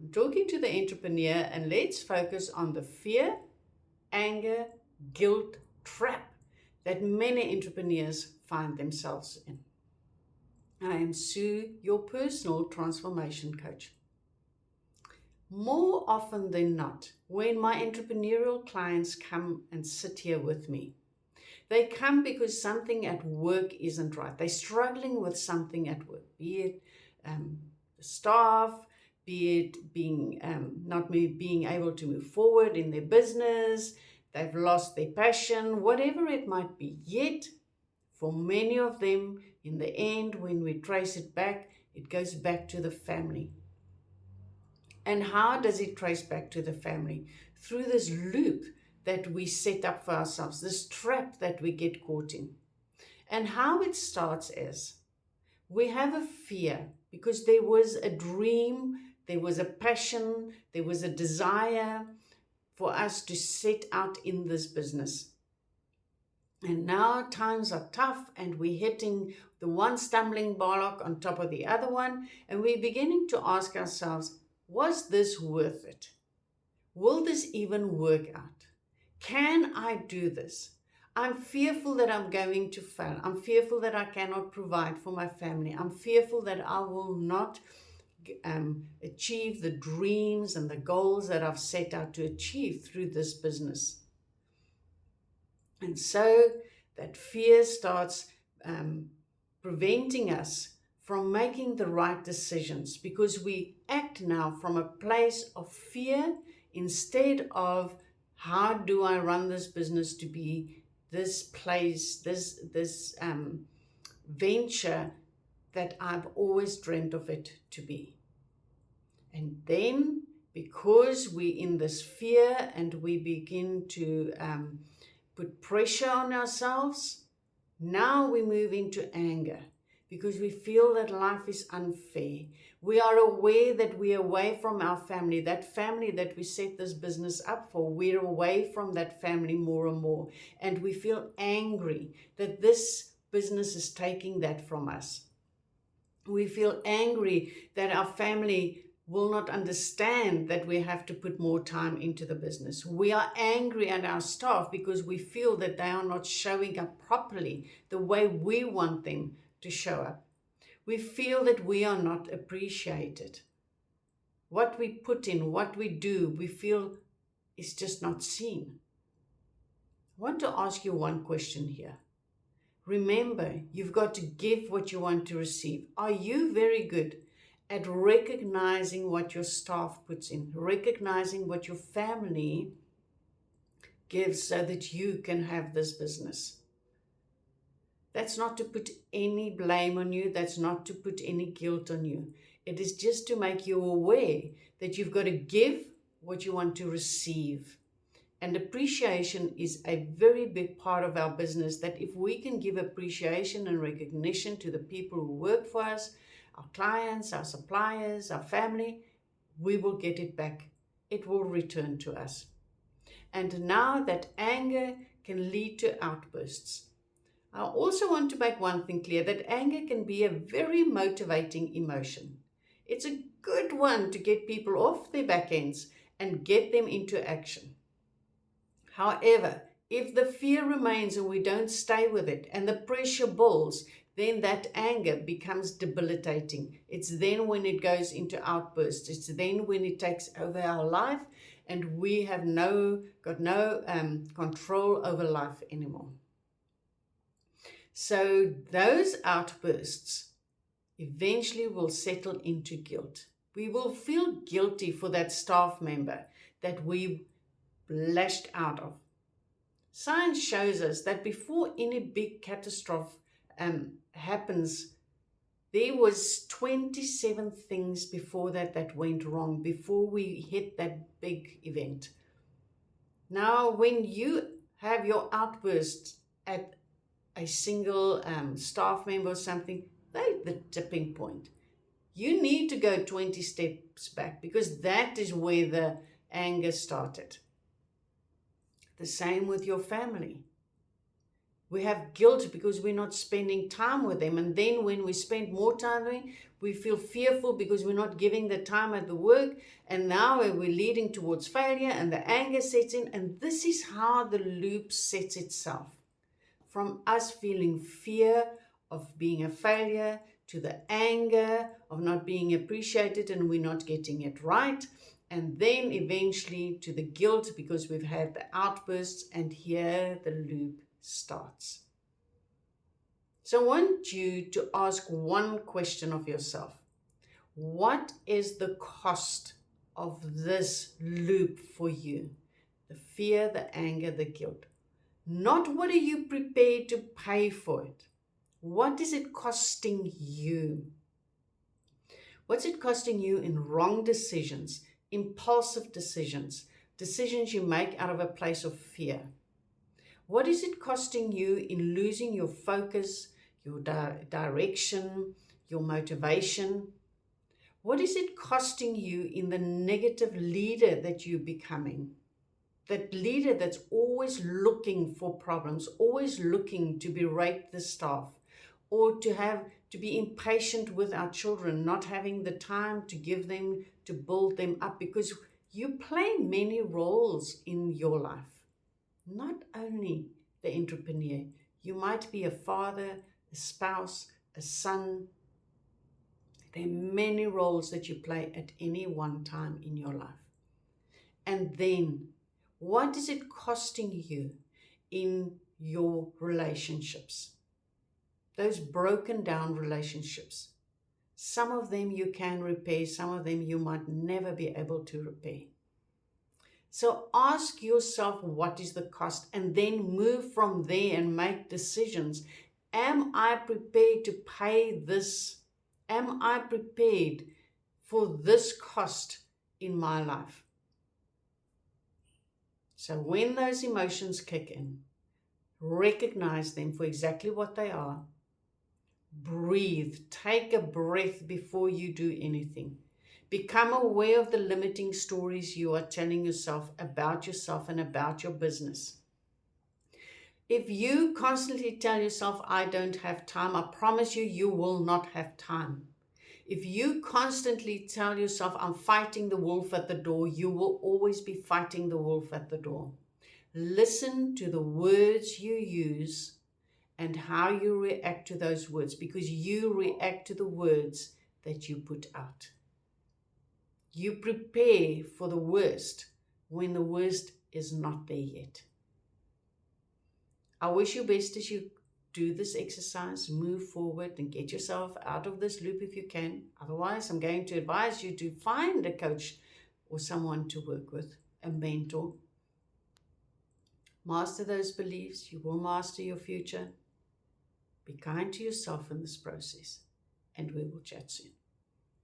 I'm talking to the entrepreneur, and let's focus on the fear, anger, guilt trap that many entrepreneurs find themselves in. I am Sue, your personal transformation coach. More often than not, when my entrepreneurial clients come and sit here with me, they come because something at work isn't right. They're struggling with something at work, be it the staff, be it being not being able to move forward in their business, they've lost their passion, whatever it might be. Yet, for many of them, in the end, when we trace it back, it goes back to the family. And how does it trace back to the family? Through this loop that we set up for ourselves, this trap that we get caught in. And how it starts is we have a fear because there was a dream, there was a passion, there was a desire for us to set out in this business. And now times are tough and we're hitting the one stumbling block on top of the other one, and we're beginning to ask ourselves, was this worth it? Will this even work out? Can I do this? I'm fearful that I'm going to fail. I'm fearful that I cannot provide for my family. I'm fearful that I will not achieve the dreams and the goals that I've set out to achieve through this business. And so that fear starts preventing us from making the right decisions, because we act now from a place of fear instead of how do I run this business to be this place, this venture that I've always dreamt of it to be. And then because we're in this fear and we begin to put pressure on ourselves, now we move into anger. Because we feel that life is unfair. We are aware that we're away from our family, that family that we set this business up for. We're away from that family more and more. And we feel angry that this business is taking that from us. We feel angry that our family will not understand that we have to put more time into the business. We are angry at our staff because we feel that they are not showing up properly the way we want them to show up. We feel that we are not appreciated. What we put in, what we do, we feel is just not seen. I want to ask you one question here. Remember, you've got to give what you want to receive. Are you very good at recognizing what your staff puts in, recognizing what your family gives so that you can have this business? That's not to put any blame on you. That's not to put any guilt on you. It is just to make you aware that you've got to give what you want to receive. And appreciation is a very big part of our business, that if we can give appreciation and recognition to the people who work for us, our clients, our suppliers, our family, we will get it back. It will return to us. And now that anger can lead to outbursts. I also want to make one thing clear, that anger can be a very motivating emotion. It's a good one to get people off their back ends and get them into action. However, if the fear remains and we don't stay with it and the pressure builds, then that anger becomes debilitating. It's then when it goes into outbursts. It's then when it takes over our life and we have got no control over life anymore. So those outbursts eventually will settle into guilt. We will feel guilty for that staff member that we lashed out of. Science shows us that before any big catastrophe happens, there was 27 things before that went wrong, before we hit that big event. Now, when you have your outburst at a single staff member or something, they're the tipping point. You need to go 20 steps back, because that is where the anger started. The same with your family. We have guilt because we're not spending time with them. And then when we spend more time with them, we feel fearful because we're not giving the time at the work. And now we're leading towards failure and the anger sets in. And this is how the loop sets itself. From us feeling fear of being a failure to the anger of not being appreciated and we're not getting it right. And then eventually to the guilt because we've had the outbursts, and here the loop starts. So I want you to ask one question of yourself. What is the cost of this loop for you? The fear, the anger, the guilt. Not what are you prepared to pay for it. What is it costing you? What's it costing you in wrong decisions, impulsive decisions, decisions you make out of a place of fear? What is it costing you in losing your focus, your direction, your motivation? What is it costing you in the negative leader that you're becoming? That leader that's always looking for problems, always looking to berate the staff, or to be impatient with our children, not having the time to give them, to build them up, because you play many roles in your life. Not only the entrepreneur, you might be a father, a spouse, a son. There are many roles that you play at any one time in your life. And then, what is it costing you in your relationships? Those broken down relationships. Some of them you can repair, some of them you might never be able to repair. So ask yourself, what is the cost? And then move from there and make decisions. Am I prepared to pay this? Am I prepared for this cost in my life? So when those emotions kick in, recognize them for exactly what they are. Breathe. Take a breath before you do anything. Become aware of the limiting stories you are telling yourself and about your business. If you constantly tell yourself, I don't have time, I promise you, you will not have time. If you constantly tell yourself, I'm fighting the wolf at the door, you will always be fighting the wolf at the door. Listen to the words you use and how you react to those words, because you react to the words that you put out. You prepare for the worst when the worst is not there yet. I wish you best as you do this exercise, move forward and get yourself out of this loop if you can. Otherwise, I'm going to advise you to find a coach or someone to work with, a mentor. Master those beliefs, you will master your future. Be kind to yourself in this process, and we will chat soon.